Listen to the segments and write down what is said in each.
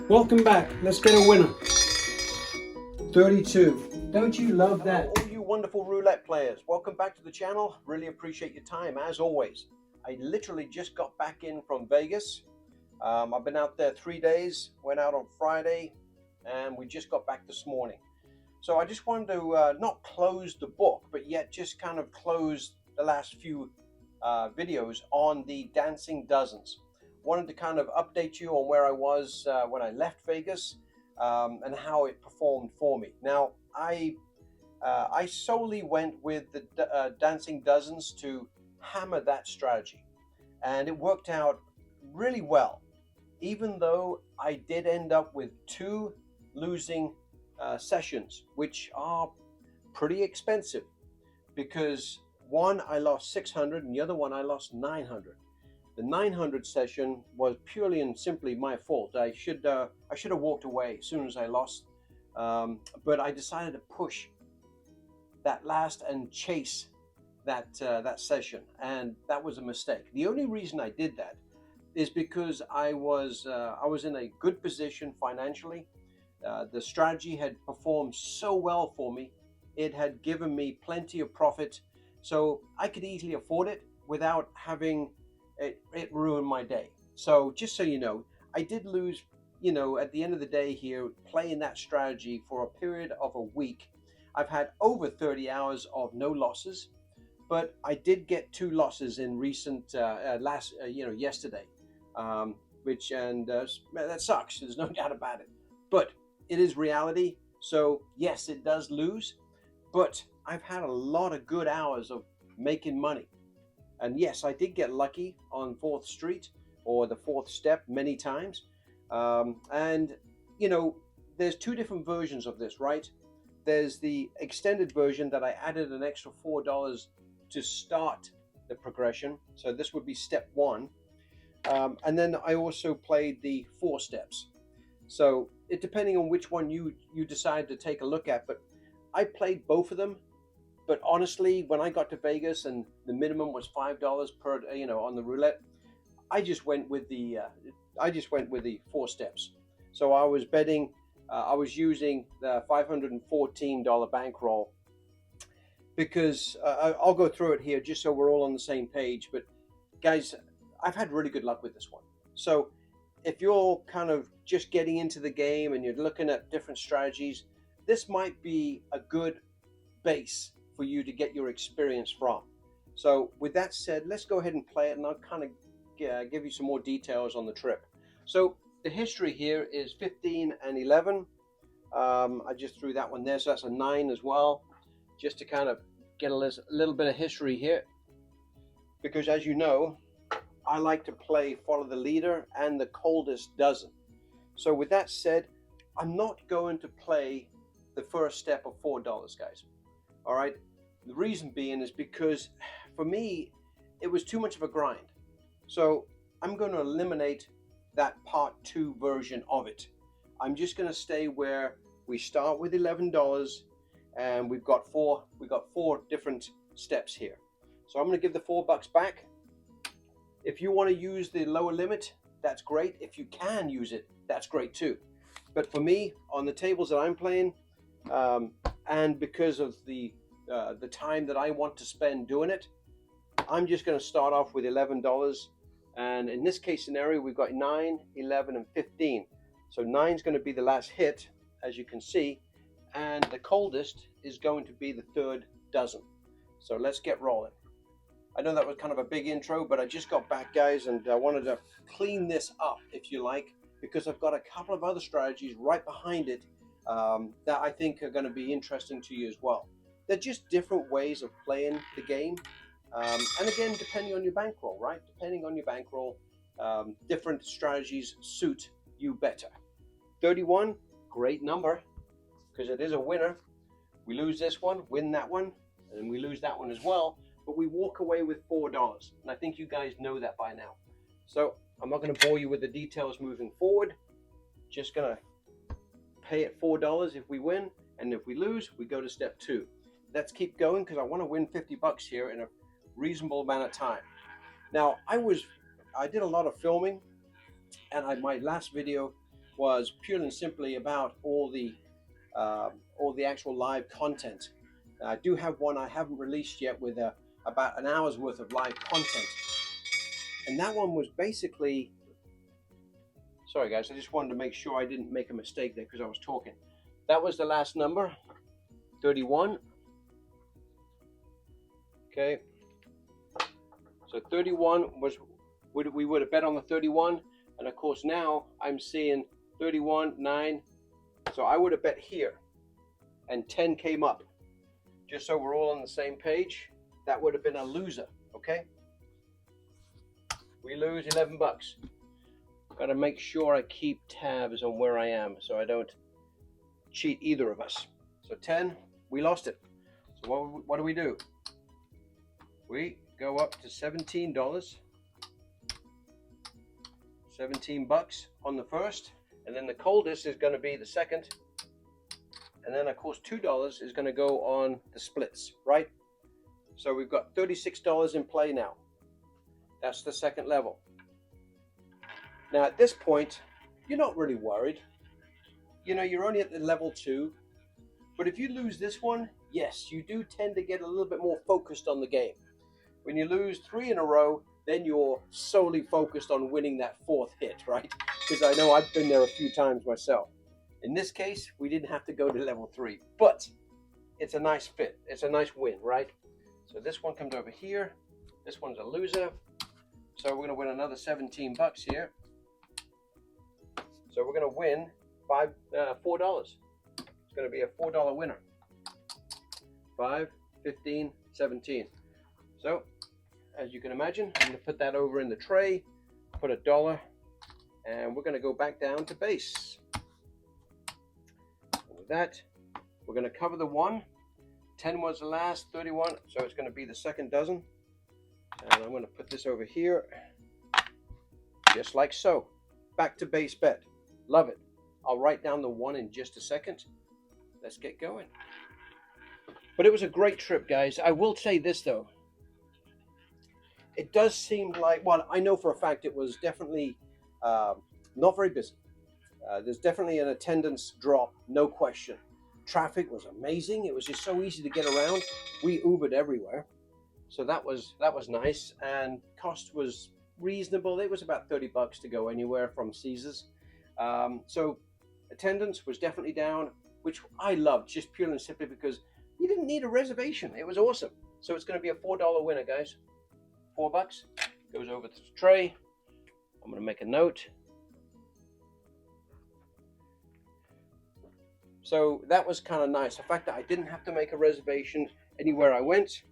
Welcome back. Let's get a winner. 32. Don't you love that? All you wonderful roulette players, welcome back to the channel. Really appreciate your time as always. I literally just got back in from Vegas. I've been out there 3 days, went out on Friday, and we just got back this morning. So I just wanted to not close the book, but yet just kind of close the last few videos on the Dancing Dozens. Wanted to kind of update you on where I was when I left Vegas and how it performed for me. Now, I solely went with the Dancing Dozens to hammer that strategy, and it worked out really well, even though I did end up with two losing sessions, which are pretty expensive because one I lost 600 and the other one I lost 900. The 900 session was purely and simply my fault. I should have walked away as soon as I lost, but I decided to push that last and chase that session, and that was a mistake. The only reason I did that is because I was in a good position financially. The strategy had performed so well for me. It had given me plenty of profit, so I could easily afford it without having it ruin my day. So just so you know, I did lose, at the end of the day here, playing that strategy for a period of a week. I've had over 30 hours of no losses, but I did get two losses in recent yesterday, which that sucks. There's no doubt about it. But it is reality. So yes, it does lose, but I've had a lot of good hours of making money. And yes, I did get lucky on 4th Street or the 4th step many times. And there's two different versions of this, right? There's the extended version that I added an extra $4 to start the progression. So this would be step 1. And then I also played the 4 steps. So it depending on which one you decide to take a look at, but I played both of them. But honestly, when I got to Vegas and the minimum was $5 per on the roulette, I just went with the 4 steps. So I was betting. I was using the $514 bankroll because I'll go through it here just so we're all on the same page. But guys, I've had really good luck with this one. So if you're kind of just getting into the game and you're looking at different strategies, this might be a good base for you to get your experience from. So with that said, let's go ahead and play it, and I'll kind of give you some more details on the trip. So the history here is 15 and 11. I just threw that one there, so that's a 9 as well, just to kind of get a little bit of history here, because as you know, I like to play follow the leader and the coldest dozen. So with that said, I'm not going to play the first step of $4, guys. All right. The reason being is because for me, it was too much of a grind. So I'm going to eliminate that part 2 version of it. I'm just going to stay where we start with $11 and we've got four different steps here. So I'm going to give the $4 back. If you want to use the lower limit, that's great. If you can use it, that's great too. But for me, on the tables that I'm playing, and because of the time that I want to spend doing it, I'm just going to start off with $11. And in this case scenario, we've got 9, 11, and 15. So 9 is going to be the last hit, as you can see, and the coldest is going to be the 3rd dozen. So let's get rolling. I know that was kind of a big intro, but I just got back, guys, and I wanted to clean this up, if you like, because I've got a couple of other strategies right behind it that I think are going to be interesting to you as well. They're just different ways of playing the game. And again, depending on your bankroll, right? Depending on your bankroll, different strategies suit you better. 31, great number, because it is a winner. We lose this one, win that one, and we lose that one as well. But we walk away with $4. And I think you guys know that by now. So I'm not going to bore you with the details moving forward. Just going to pay it $4 if we win. And if we lose, we go to step 2. Let's keep going because I want to win $50 here in a reasonable amount of time. Now, I did a lot of filming, and my last video was purely and simply about all the actual live content. I do have one I haven't released yet with about an hour's worth of live content, and that one was basically, sorry guys, I just wanted to make sure I didn't make a mistake there because I was talking. That was the last number, 31. Okay, so 31 was, we would have bet on the 31, and of course now I'm seeing 31, 9, so I would have bet here, and 10 came up. Just so we're all on the same page, that would have been a loser, okay? We lose 11 bucks. Got to make sure I keep tabs on where I am so I don't cheat either of us. So 10, we lost it. So what do? We go up to $17. 17 bucks on the first, and then the coldest is going to be the second, and then of course $2 is going to go on the splits, right? So we've got $36 in play now. That's the second level. Now at this point, you're not really worried. You know, you're only at the level 2, but if you lose this one, yes, you do tend to get a little bit more focused on the game. When you lose 3 in a row, then you're solely focused on winning that 4th hit, right? Because I know I've been there a few times myself. In this case, we didn't have to go to level 3, but it's a nice fit. It's a nice win, right? So this one comes over here. This one's a loser. So we're going to win another 17 bucks here. So we're going to win $4. It's going to be a $4 winner. 5, 15, 17. So as you can imagine, I'm going to put that over in the tray, put $1, and we're going to go back down to base. And with that, we're going to cover the 1. 10 was the last, 31, so it's going to be the second dozen. And I'm going to put this over here, just like so. Back to base bet. Love it. I'll write down the 1 in just a second. Let's get going. But it was a great trip, guys. I will say this, though. It does seem like, well, I know for a fact it was definitely not very busy. There's definitely an attendance drop, no question. Traffic was amazing. It was just so easy to get around. We Ubered everywhere. So that was nice, and cost was reasonable. It was about 30 bucks to go anywhere from Caesars. So attendance was definitely down, which I loved, just purely and simply because you didn't need a reservation. It was awesome. So it's going to be a $4 winner, guys. $4 goes over to the tray. I'm going to make a note. So that was kind of nice. The fact that I didn't have to make a reservation anywhere I went.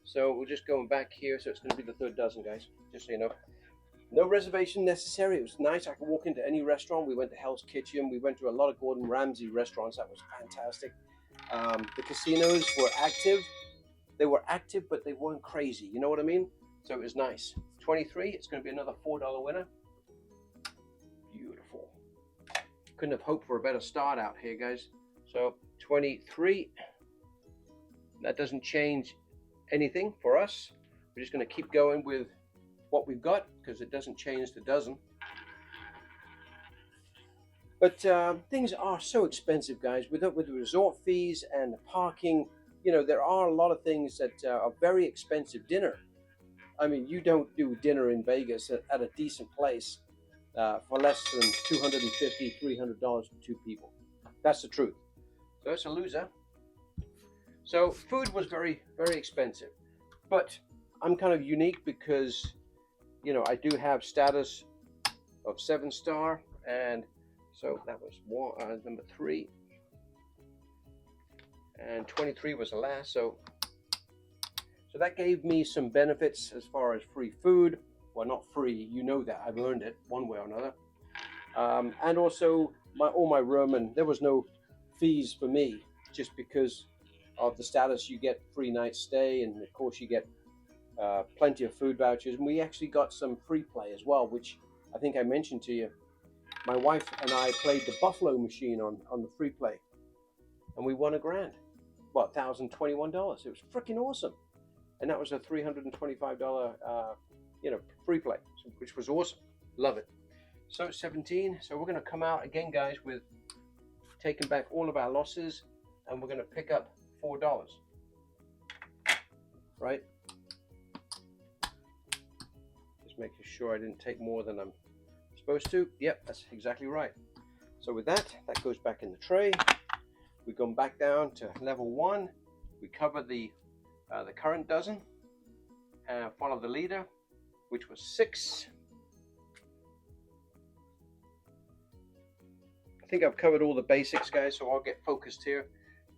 So we're just going back here. So it's going to be the third dozen, guys, just so you know. No reservation necessary. It was nice. I could walk into any restaurant. We went to Hell's Kitchen. We went to a lot of Gordon Ramsay restaurants. That was fantastic. The casinos were active. They were active, but they weren't crazy. You know what I mean? So it was nice. 23, it's going to be another $4 winner. Beautiful. Couldn't have hoped for a better start out here, guys. So 23. That doesn't change anything for us. We're just going to keep going with what we've got because it doesn't change the dozen. But things are so expensive, guys. With the resort fees and the parking, you know, there are a lot of things that are very expensive. Dinner. I mean, you don't do dinner in Vegas at a decent place for less than $250, $300 for 2 people. That's the truth. So it's a loser. So food was very, very expensive. But I'm kind of unique because, you know, I do have status of 7-star. And so that was number 3. And 23 was the last. So that gave me some benefits as far as free food. Well, not free, you know that. I've earned it one way or another. And also all my room, and there was no fees for me just because of the status. You get free night stay, and of course you get plenty of food vouchers. And we actually got some free play as well, which I think I mentioned to you. My wife and I played the Buffalo machine on the free play, and we won $1,000. Well, $1,021. It was freaking awesome. And that was a $325, free play, which was awesome. Love it. So 17. So we're going to come out again, guys, with taking back all of our losses, and we're going to pick up $4. Right? Just making sure I didn't take more than I'm supposed to. Yep, that's exactly right. So with that, that goes back in the tray. We've gone back down to level 1. We cover the current dozen and follow the leader, which was 6. I think I've covered all the basics, guys, so I'll get focused here.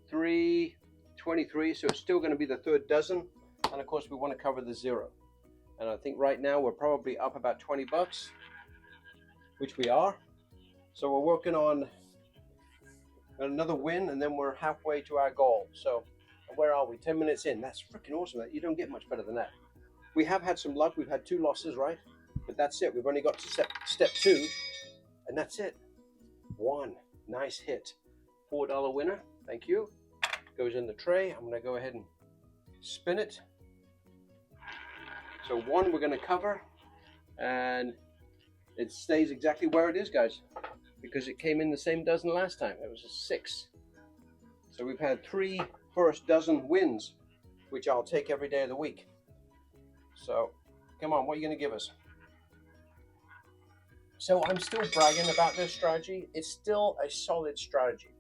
3, 23, so it's still going to be the third dozen, and of course we want to cover the 0. And I think right now we're probably up about $20, which we are. So we're working on another win, and then we're halfway to our goal. So where are we? 10 minutes in. That's freaking awesome. You don't get much better than that. We have had some luck. We've had 2 losses, right? But that's it. We've only got to step 2, and that's it. 1 nice hit. $4 winner. Thank you. Goes in the tray. I'm going to go ahead and spin it. So 1 we're going to cover, and it stays exactly where it is, guys, because it came in the same dozen last time. It was a 6. So we've had 3 first dozen wins, which I'll take every day of the week. So come on, what are you going to give us? So I'm still bragging about this strategy. It's still a solid strategy.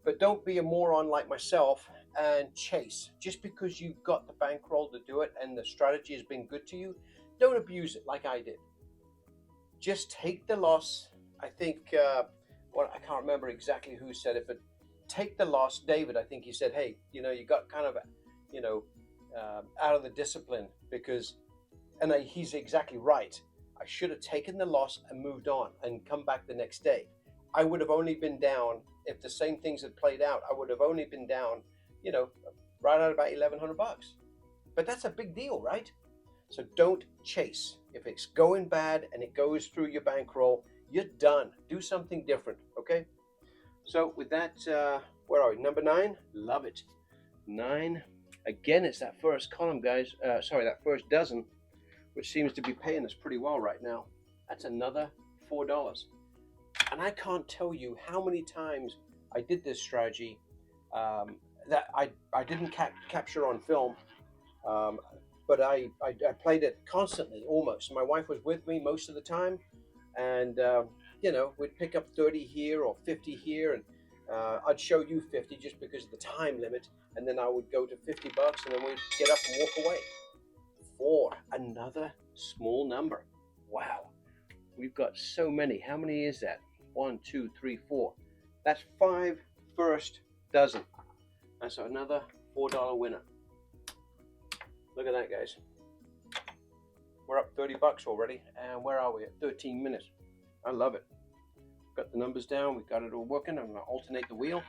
But don't be a moron like myself and chase. Just because you've got the bankroll to do it and the strategy has been good to you, don't abuse it like I did. Just take the loss. I think, I can't remember exactly who said it, but take the loss. David, I think he said, hey, you got kind of, out of the discipline because, and he's exactly right. I should have taken the loss and moved on and come back the next day. I would have only been down, if the same things had played out, I would have only been down, right at about $1,100. But that's a big deal, right? So don't chase. If it's going bad and it goes through your bankroll, you're done. Do something different, okay? So with that, where are we? Number 9, love it. 9, again, it's that first column, guys. That first dozen, which seems to be paying us pretty well right now. That's another $4. And I can't tell you how many times I did this strategy that I didn't capture on film, but I played it constantly, almost. My wife was with me most of the time, and we'd pick up 30 here or 50 here, and I'd show you 50 just because of the time limit, and then I would go to $50, and then we'd get up and walk away. 4, another small number. Wow, we've got so many. How many is that? 1, 2, 3, 4. That's 5 first dozen. That's another $4 winner. Look at that, guys. We're up $30 already, and where are we at? 13 minutes. I love it. Got the numbers down. We've got it all working. I'm going to alternate the wheel.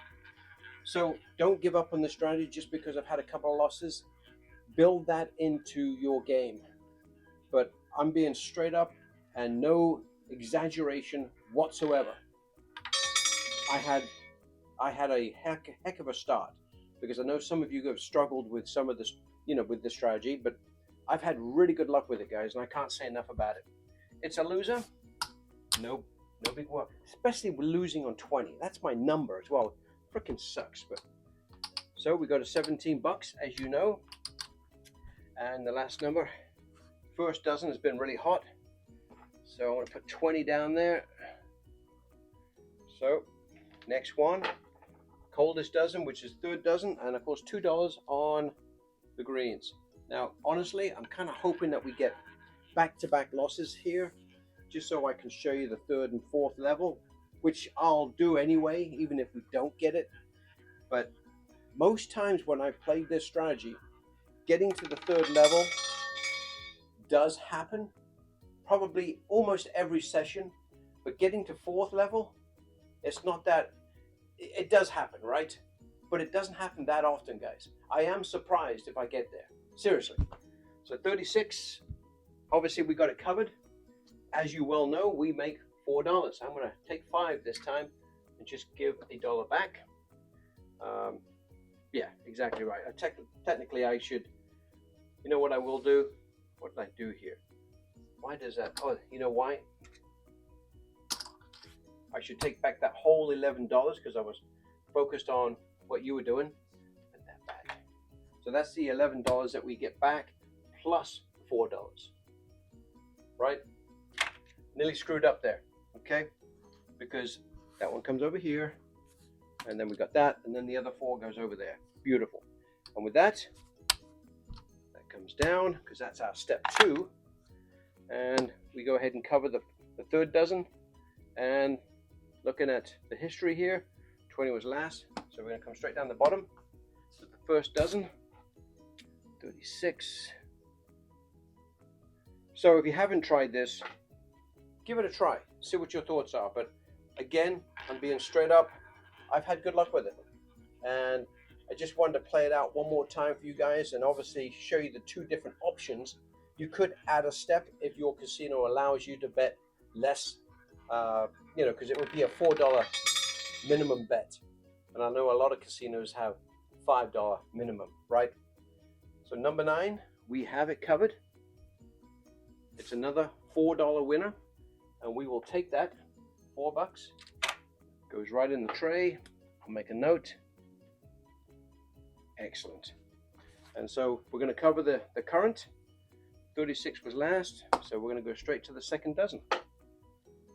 So don't give up on the strategy just because I've had a couple of losses. Build that into your game. But I'm being straight up and no exaggeration whatsoever. I had a heck of a start, because I know some of you have struggled with some of this, with the strategy, but I've had really good luck with it, guys, and I can't say enough about it. It's a loser. No big work, especially with losing on 20. That's my number as well. Freaking sucks. But so we go to $17, as you know, and the last number, first dozen, has been really hot, so I want to put 20 down there. So next one, coldest dozen, which is third dozen, and of course $2 on the greens. Now honestly, I'm kind of hoping that we get back-to-back losses here, just so I can show you the third and fourth level, which I'll do anyway, even if we don't get it. But most times when I've played this strategy, getting to the third level does happen, probably almost every session. But getting to fourth level, it's not that, it does happen, right? But it doesn't happen that often, guys. I am surprised if I get there, seriously. So 36, obviously we got it covered. As you well know, we make $4. I'm going to take 5 this time and just give $1 back. Yeah, exactly right. Technically, I should, you know what I will do? What did I do here? Why does that? Oh, you know why? I should take back that whole $11 because I was focused on what you were doing. Put that back. So that's the $11 that we get back plus $4, right? Nearly screwed up there, okay? Because that one comes over here, and then we got that, and then the other 4 goes over there. Beautiful. And with that, that comes down because that's our step 2, and we go ahead and cover the third dozen. And looking at the history here, 20 was last, so we're going to come straight down the bottom to the first dozen. 36. So if you haven't tried this, give it a try, see what your thoughts are. But again, I'm being straight up, I've had good luck with it, and I just wanted to play it out one more time for you guys and obviously show you the 2 different options. You could add a step if your casino allows you to bet less, you know, because it would be a $4 minimum bet, and I know a lot of casinos have $5 minimum, right? So number 9, we have it covered. It's another $4 winner, and we will take that. $4 goes right in the tray. I'll make a note. Excellent. And so we're going to cover the current. 36 was last, so we're going to go straight to the second dozen.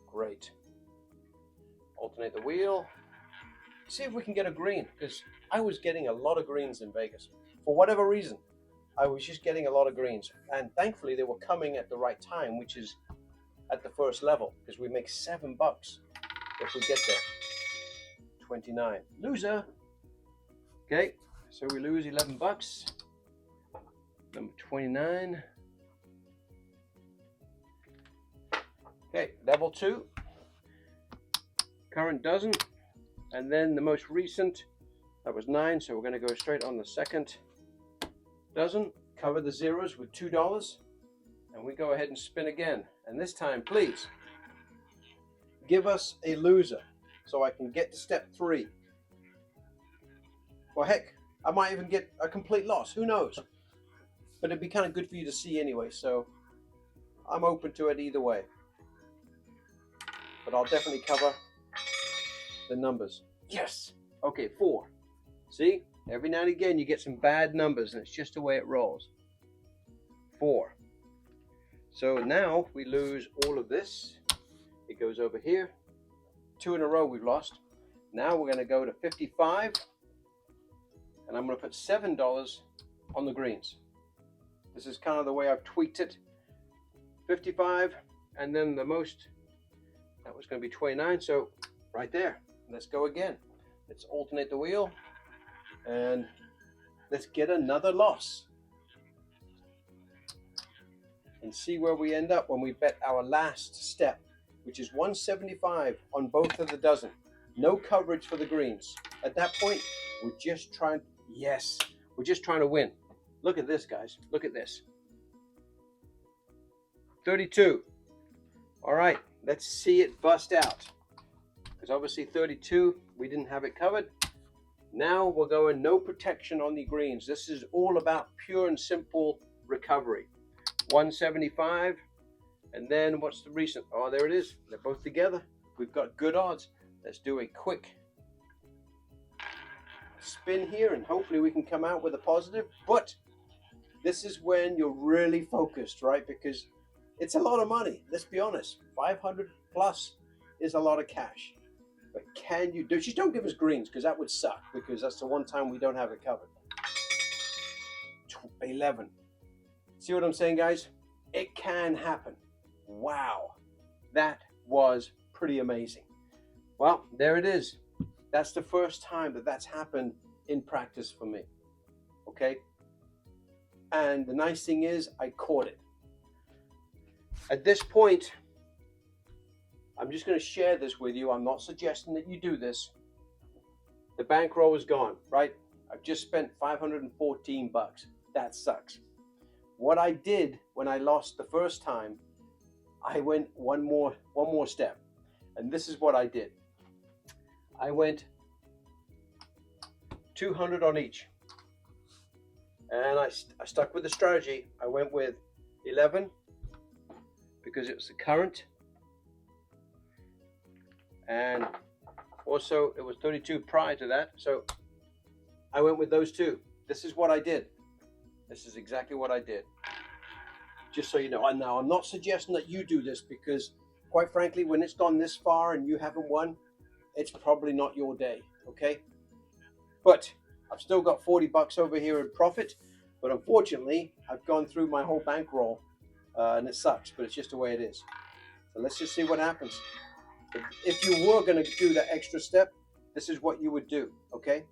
Great. Alternate the wheel. See if we can get a green, because I was getting a lot of greens in Vegas. For whatever reason, I was just getting a lot of greens, and thankfully they were coming at the right time, which is at the first level, because we make $7 if we get there. 29. Loser. Okay, so we lose $11. Number 29. Okay, level 2. Current dozen, and then the most recent, that was 9, so we're going to go straight on the second dozen, cover the zeros with $2, and we go ahead and spin again. And this time, please give us a loser so I can get to step 3. Well, heck, I might even get a complete loss, who knows? But it'd be kind of good for you to see anyway, so I'm open to it either way. But I'll definitely cover the numbers. Yes. Okay, 4. See, every now and again you get some bad numbers, and it's just the way it rolls. 4. So now we lose all of this. It goes over here. 2 in a row we've lost. Now we're going to go to 55, and I'm going to put $7 on the greens. This is kind of the way I've tweaked it. 55, and then the most, that was going to be 29, so right there. Let's go again. Let's alternate the wheel, and let's get another loss and see where we end up when we bet our last step, which is 175 on both of the dozen. No coverage for the greens. At that point, we're just trying, yes, we're just trying to win. Look at this, guys. Look at this. 32. All right, let's see it bust out. Because obviously 32, we didn't have it covered. Now we're going no protection on the greens. This is all about pure and simple recovery. 175, and then what's the recent? Oh, there it is. They're both together. We've got good odds. Let's do a quick spin here, and hopefully we can come out with a positive. But this is when you're really focused, right? Because it's a lot of money. Let's be honest. 500 plus is a lot of cash. But can you do? Just don't give us greens, because that would suck, because that's the one time we don't have it covered. 11. See what I'm saying, guys? It can happen. Wow. That was pretty amazing. Well, there it is. That's the first time that that's happened in practice for me. Okay? And the nice thing is, I caught it. At this point, I'm just going to share this with you. I'm not suggesting that you do this. The bankroll is gone, right? I've just spent $514. That sucks. What I did when I lost the first time, I went one more step. And this is what I did. I went 200 on each. And I stuck with the strategy. I went with 11 because it was the current. and also it was 32 prior to that. So I went with those two. This is what I did. This is exactly what I did. Just so you know. And now I'm not suggesting that you do this, because quite frankly, when it's gone this far and you haven't won, it's probably not your day, okay? But I've still got 40 bucks over here in profit, but unfortunately, I've gone through my whole bankroll, and it sucks, but it's just the way it is. So let's just see what happens. If you were going to do that extra step, this is what you would do, okay?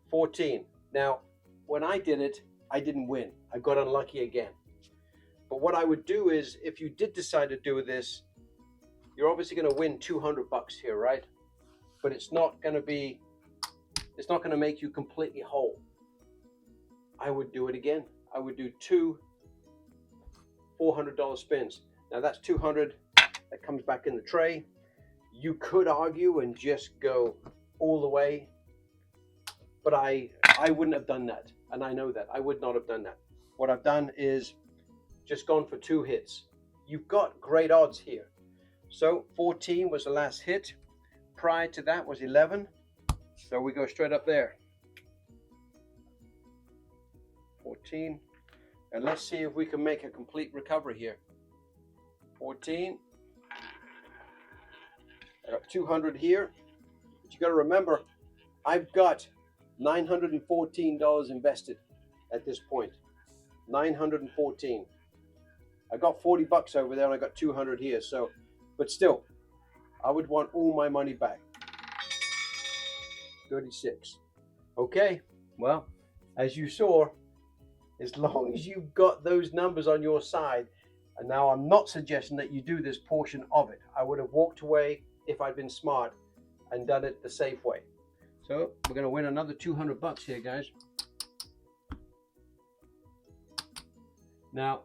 14. Now, when I did it, I didn't win. I got unlucky again. But what I would do is, if you did decide to do this, you're obviously going to win 200 bucks here, right? But it's not going to make you completely whole. I would do it again. I would do two $400 spins. Now that's 200 that comes back in the tray. You could argue and just go all the way, but I wouldn't have done that, and I know that. I would not have done that. What I've done is just gone for two hits. You've got great odds here. So 14 was the last hit. Prior to that was 11. So we go straight up there. 14. And let's see if we can make a complete recovery here. 14. I got 200 here. But you got to remember, I've got $914 invested at this point. 914. I got 40 bucks over there and I got 200 here. So, but still, I would want all my money back. 36. Okay, well, as you saw, as long as you've got those numbers on your side, and now I'm not suggesting that you do this portion of it. I would have walked away if I'd been smart and done it the safe way. So we're going to win another 200 bucks here, guys. Now,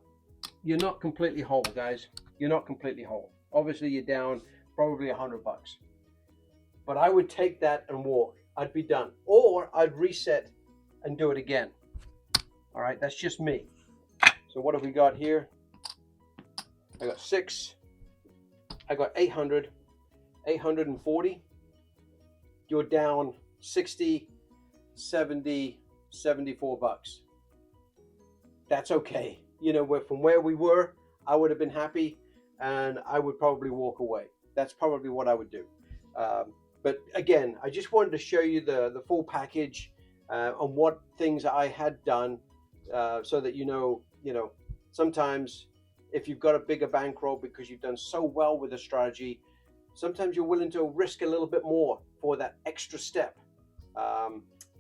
you're not completely whole, guys. You're not completely whole. Obviously, you're down probably 100 bucks. But I would take that and walk. I'd be done. Or I'd reset and do it again. All right, that's just me. So what have we got here? I got 6. I got 800. 840. You're down 60, 70, 74 bucks. That's okay. You know, from where we were, I would have been happy, and I would probably walk away. That's probably what I would do. But again, I just wanted to show you the full package on what things I had done, so that you know, sometimes if you've got a bigger bankroll because you've done so well with a strategy, sometimes you're willing to risk a little bit more for that extra step.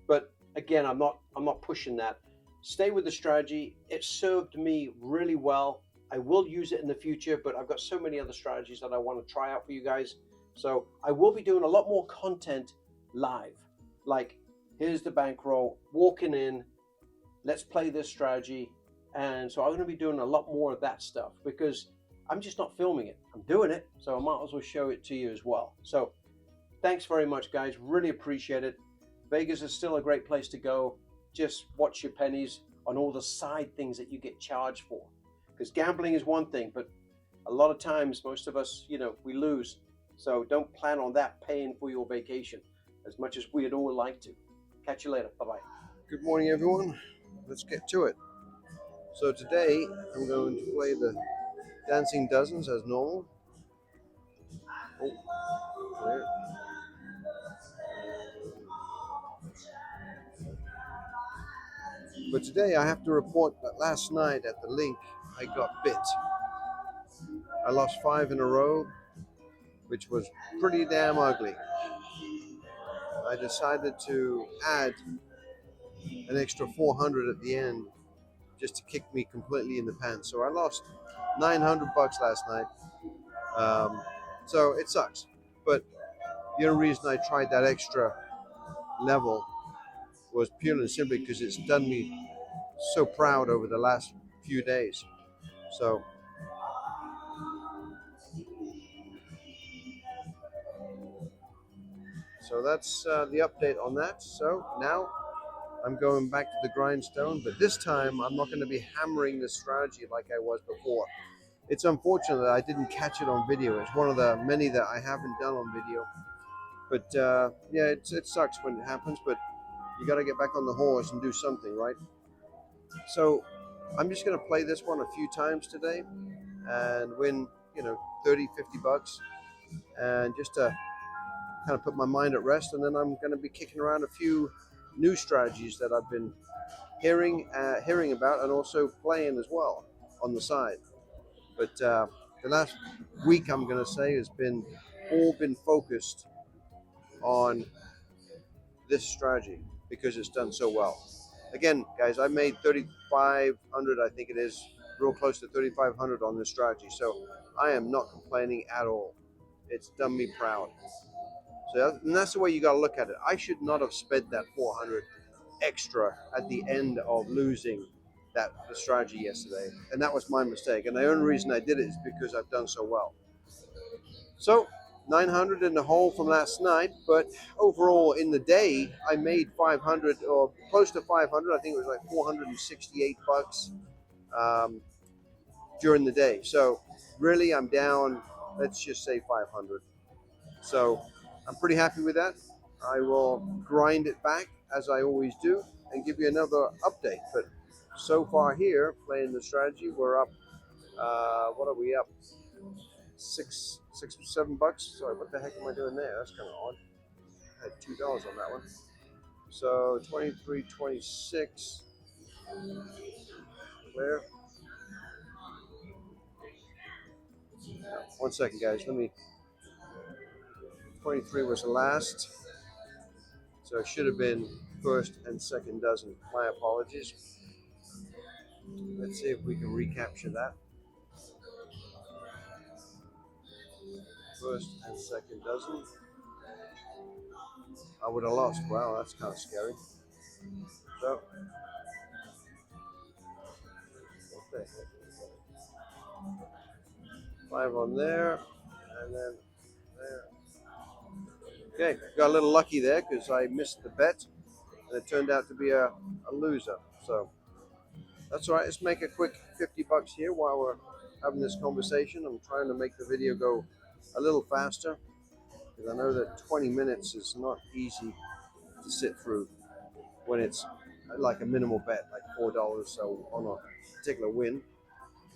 But again, I'm not pushing that. Stay with the strategy. It served me really well. I will use it in the future, but I've got so many other strategies that I want to try out for you guys. So I will be doing a lot more content live. Like, here's the bankroll, walking in, let's play this strategy. And so I'm going to be doing a lot more of that stuff, because I'm just not filming it. I'm doing it, so I might as well show it to you as well. So thanks very much, guys. Really appreciate it. Vegas is still a great place to go. Just watch your pennies on all the side things that you get charged for. Because gambling is one thing, but a lot of times, most of us, we lose. So don't plan on that paying for your vacation, as much as we'd all like to. Catch you later. Bye-bye. Good morning, everyone. Let's get to it. So today, I'm going to play the Dancing Dozens as normal. Oh, there. But today I have to report that last night at the link, I got bit. I lost 5 in a row, which was pretty damn ugly. I decided to add an extra 400 at the end just to kick me completely in the pants. So I lost 900 bucks last night. So it sucks. But the only reason I tried that extra level was purely and simply because it's done me so proud over the last few days. So that's the update on that. So now I'm going back to the grindstone, but this time I'm not going to be hammering the strategy like I was before. It's unfortunate that I didn't catch it on video. It's one of the many that I haven't done on video. But yeah, it sucks when it happens, but you got to get back on the horse and do something, right? So I'm just going to play this one a few times today and win, 30, 50 bucks, and just to kind of put my mind at rest. And then I'm going to be kicking around a few new strategies that I've been hearing about and also playing as well on the side. But the last week, I'm going to say, has been focused on this strategy because it's done so well. Again, guys, I made 3,500, I think it is, real close to 3,500 on this strategy. So I am not complaining at all. It's done me proud. And that's the way you got to look at it. I should not have spent that 400 extra at the end of losing the strategy yesterday, and that was my mistake. And the only reason I did it is because I've done so well. So 900 in the hole from last night, but overall in the day I made 500 or close to 500. I think it was like 468 bucks during the day. So really, I'm down. Let's just say 500. So I'm pretty happy with that. I will grind it back as I always do and give you another update. But so far here, playing the strategy, we're up. What are we up? Six, $7. Sorry, what the heck am I doing there? That's kind of odd. I had $2 on that one. So 23.26. Clear. One second, guys. 23 was the last. So it should have been first and second dozen. My apologies. Let's see if we can recapture that. First and second dozen. I would have lost. Wow, that's kind of scary. So, what the heck? 5 on there, and then there. Okay, got a little lucky there because I missed the bet, and it turned out to be a loser. So that's all right. Let's make a quick 50 bucks here while we're having this conversation. I'm trying to make the video go a little faster because I know that 20 minutes is not easy to sit through when it's like a minimal bet, like $4 so on a particular win.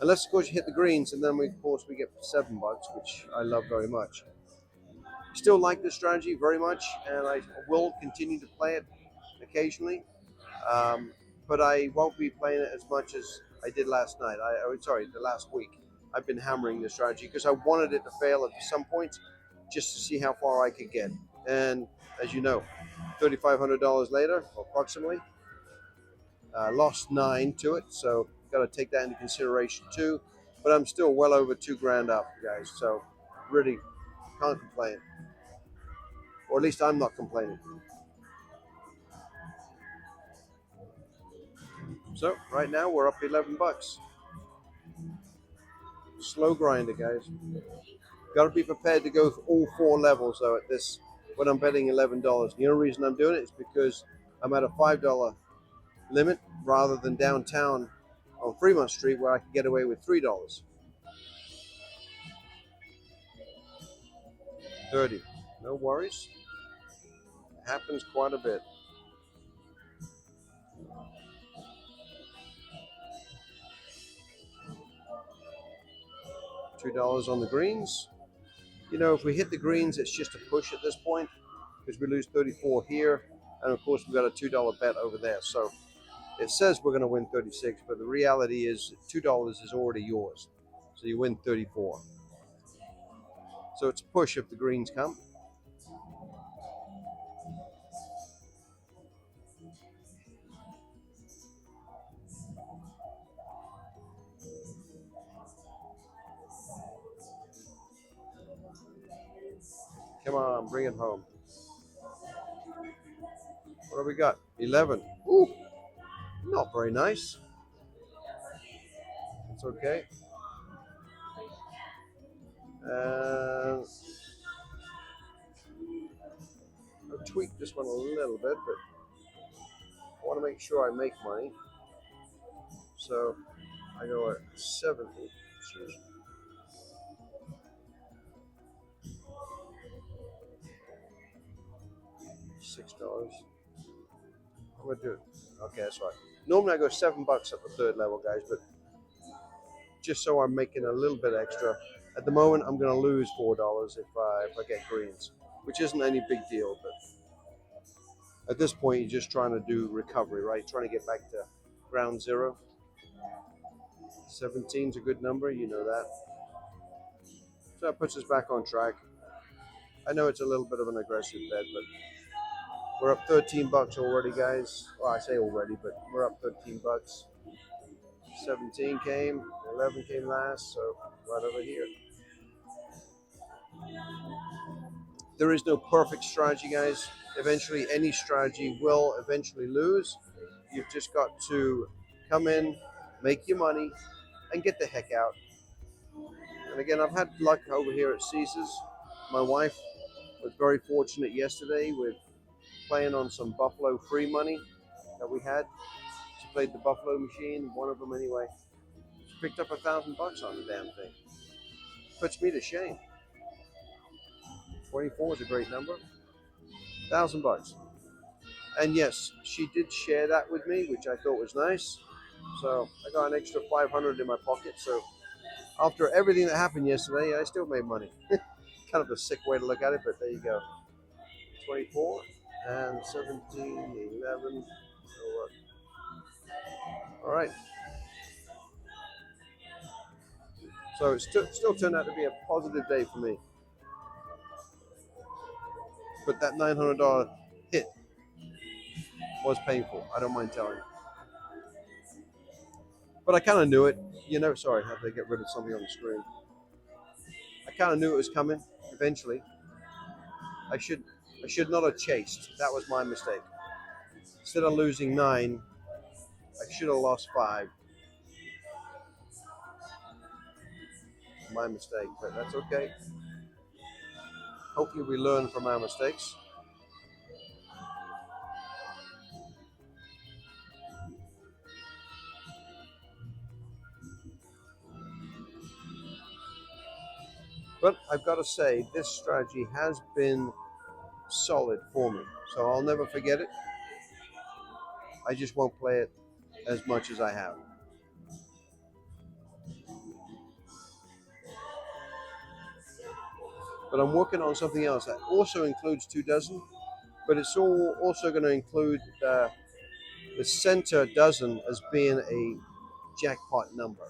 Unless of course you hit the greens, and then of course we get $7, which I love very much. Still like this strategy very much, and I will continue to play it occasionally, but I won't be playing it as much as I did last night. The last week. I've been hammering this strategy because I wanted it to fail at some point, just to see how far I could get. And as you know, $3,500 later, approximately, lost 9 to it, so got to take that into consideration too. But I'm still well over $2,000 up, guys. So really can't complain, or at least I'm not complaining. So right now we're up 11 bucks. Slow grinder, guys. Got to be prepared to go for all 4 levels though at this when I'm betting $11. The only reason I'm doing it is because I'm at a $5 limit rather than downtown on Fremont Street where I can get away with $3. 30. No worries. It happens quite a bit. $2 on the greens. If we hit the greens, it's just a push at this point because we lose 34 here, and of course we've got a $2 bet over there. So it says we're going to win 36, but the reality is $2 is already yours, so you win 34. So it's a push if the greens come. Come on, bring it home. What do we got? 11. Ooh, not very nice. It's okay. I'll tweak this one a little bit, but I want to make sure I make money. So I go at 70. $6. I'm gonna do it. Okay, that's right. Normally I go $7 at the third level, guys, but just so I'm making a little bit extra. At the moment, I'm gonna lose $4 if I get greens, which isn't any big deal. But at this point, you're just trying to do recovery, right? Trying to get back to ground zero. 17's a good number, you know that. So that puts us back on track. I know it's a little bit of an aggressive bet, but we're up $13 already, guys. Well, I say already, but we're up $13. 17 came, 11 came last, so right over here. There is no perfect strategy, guys. Eventually, any strategy will eventually lose. You've just got to come in, make your money, and get the heck out. And again, I've had luck over here at Caesars. My wife was very fortunate yesterday with playing on some Buffalo free money that we had. She played the Buffalo machine, one of them anyway. She picked up $1,000 on the damn thing. Puts me to shame. 24 is a great number. $1,000. And yes, she did share that with me, which I thought was nice. So I got an extra 500 in my pocket. So after everything that happened yesterday, I still made money. Kind of a sick way to look at it, but there you go. 24 and 17, 11. All right. So it still turned out to be a positive day for me. But that $900 hit was painful. I don't mind telling you. But I kind of knew it. You know, sorry, I have to get rid of something on the screen. I kind of knew it was coming eventually. I should not have chased. That was my mistake. Instead of losing 9, I should have lost 5. My mistake, but that's okay. Hopefully we learn from our mistakes. But I've got to say, this strategy has been solid for me. So I'll never forget it. I just won't play it as much as I have. But I'm working on something else that also includes 2 dozen, but it's also going to include the center dozen as being a jackpot number.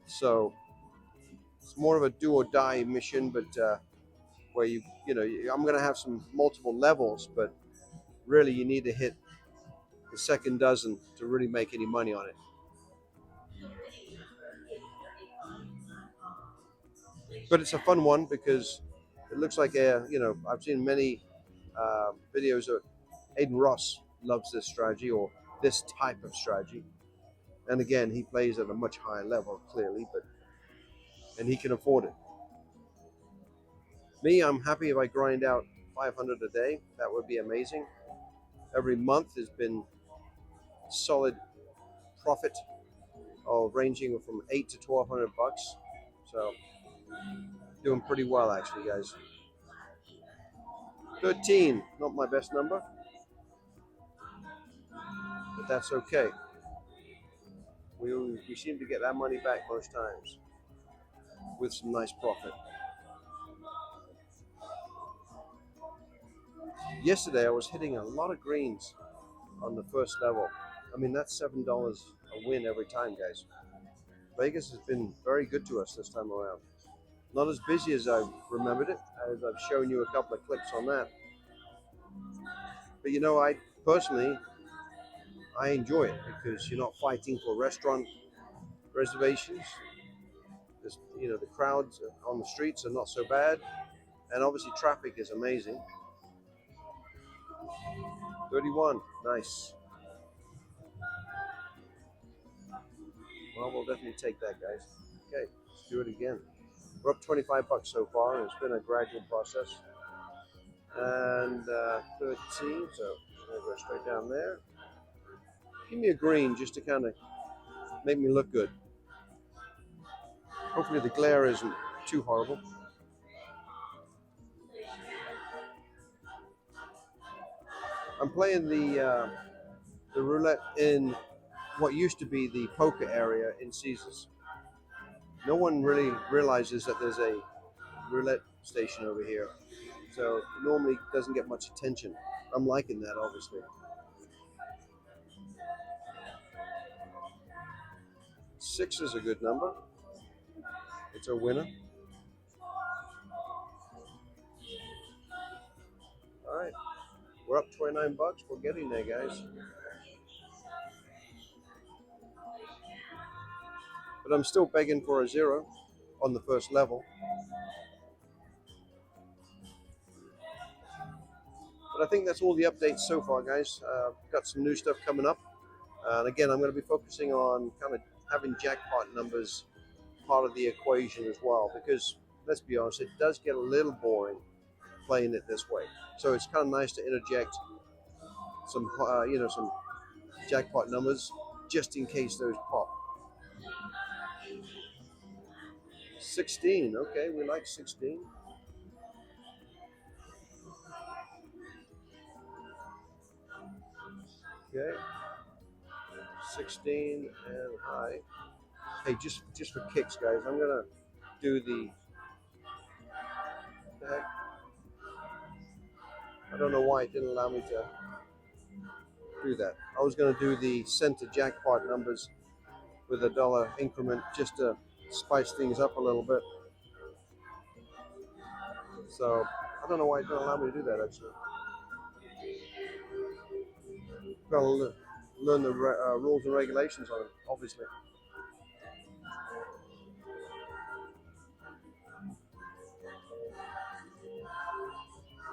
So it's more of a do or die mission, but where I'm going to have some multiple levels, but really you need to hit the second dozen to really make any money on it. But it's a fun one because it looks like I've seen many videos of Aiden Ross loves this strategy or this type of strategy. And again, he plays at a much higher level, clearly, and he can afford it. Me, I'm happy if I grind out 500 a day. That would be amazing. Every month has been solid profit, ranging from $8 to $1,200. So doing pretty well, actually, guys. 13, not my best number, but that's okay. We seem to get that money back most times with some nice profit. Yesterday, I was hitting a lot of greens on the first level. I mean, that's $7 a win every time, guys. Vegas has been very good to us this time around. Not as busy as I remembered it, as I've shown you a couple of clips on that. But I personally, I enjoy it because you're not fighting for restaurant reservations. The crowds on the streets are not so bad, and obviously traffic is amazing. 31, nice. Well, we'll definitely take that, guys. Okay, let's do it again. We're up $25 so far, and it's been a gradual process. And 13, so I'm gonna go straight down there. Give me a green just to kind of make me look good. Hopefully the glare isn't too horrible. I'm playing the roulette in what used to be the poker area in Caesars. No one really realizes that there's a roulette station over here, so it normally doesn't get much attention. I'm liking that, obviously. 6 is a good number. It's a winner. All right, we're up 29 bucks. We're getting there, guys. But I'm still begging for a 0 on the first level. But I think that's all the updates so far, guys. Got some new stuff coming up. And again, I'm going to be focusing on kind of having jackpot numbers part of the equation as well, because let's be honest, it does get a little boring playing it this way. So it's kind of nice to interject some, some jackpot numbers just in case those pop. 16, okay, we like 16. Okay, 16 and high. Hey, just for kicks, guys, I'm gonna do the heck. I don't know why it didn't allow me to do that. I was gonna do the center jackpot numbers with a dollar increment just to spice things up a little bit. So I don't know why it didn't allow me to do that actually. Gotta learn the rules and regulations on it, obviously.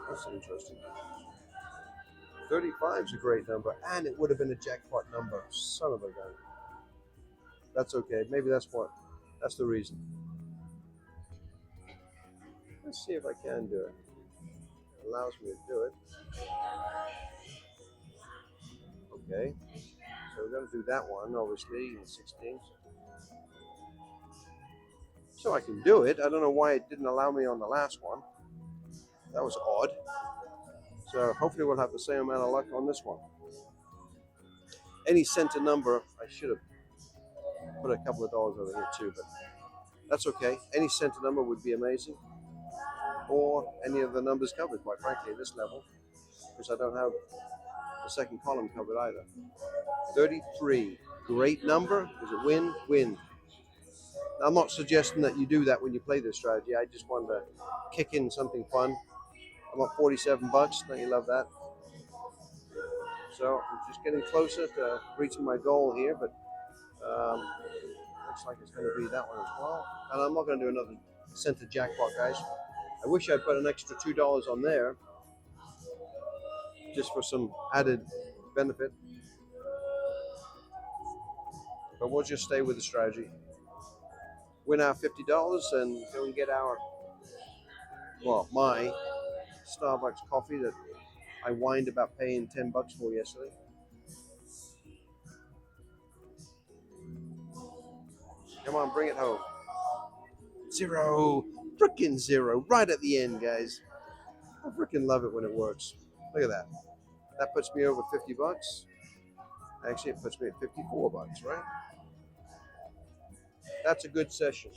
That's interesting. 35 is a great number, and it would have been a jackpot number. Son of a gun. That's okay. Maybe that's the reason. Let's see if I can do it. It allows me to do it. Okay. So we're going to do that one, obviously, in 16. So I can do it. I don't know why it didn't allow me on the last one. That was odd. So hopefully we'll have the same amount of luck on this one. Any center number, I should have put a couple of dollars over here too, but that's okay. Any center number would be amazing. Or any of the numbers covered, quite frankly, at this level, because I don't have the second column covered either. 33, great number. Does it win? Win. Now, I'm not suggesting that you do that when you play this strategy. I just wanted to kick in something fun. I'm up 47 bucks. Don't you love that? So I'm just getting closer to reaching my goal here, but looks like it's going to be that one as well. And I'm not going to do another center jackpot, guys. I wish I'd put an extra $2 on there just for some added benefit. But we'll just stay with the strategy. Win our $50 and go and get my Starbucks coffee that I whined about paying 10 bucks for yesterday. Come on, bring it home. 0, frickin' 0, right at the end, guys. I frickin' love it when it works. Look at that. That puts me over 50 bucks. Actually, it puts me at 54 bucks, right? That's a good session.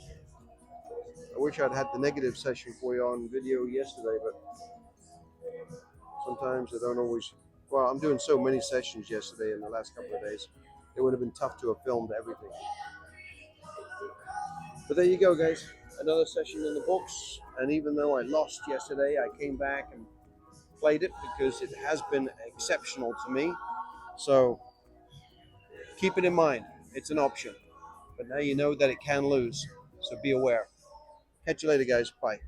I wish I'd had the negative session for you on video yesterday, but sometimes I don't always. Well, I'm doing so many sessions yesterday in the last couple of days. It would have been tough to have filmed everything. But there you go, guys. Another session in the books. And even though I lost yesterday, I came back and played it because it has been exceptional to me. So keep it in mind. It's an option. But now you know that it can lose. So be aware. Catch you later, guys. Bye.